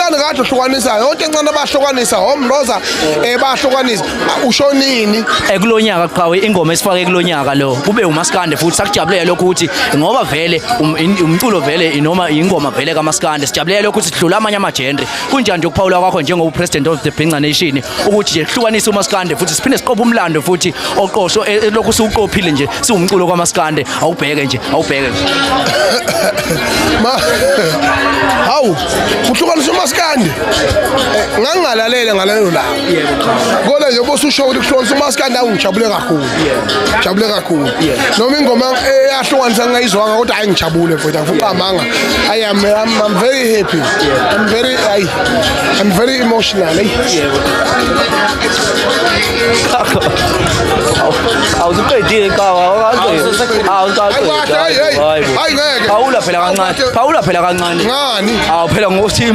umaskandi kade uhlukanisa yonke incane abahlukanisa omroza bahlukanisa ushonini kulonyaka qhawe ingoma esifake kulonyaka lo kube umaskandi futhi sakujabulela lokho ukuthi ngoba vele umculo vele noma ingoma vele kaMaskandi sijabulela lokho ukuthi sidlula amanye amagendre kunjani nje ukuphawula kwakho njengo president of the Bhinca Nation ukuthi nje hlukanise uMaskandi futhi siphinde siqophe umlando futhi oqosho lokho usuqophile nje siwumculo kaMaskandi awubheke nje hawu uhlukanisa uMaskandi ngangalalele ngaleyo la ngoba nje bosusho ukuthi kuhlukanisa uMaskandi awungijabule kakhulu noma ingoma eyahlukanisa ngayizwanga kodwa hayi ngijabule mfowethu angifaqamanga I'm very happy I'm very emotional awuzuqedile qawa phela kancane ngani phela ngokuthi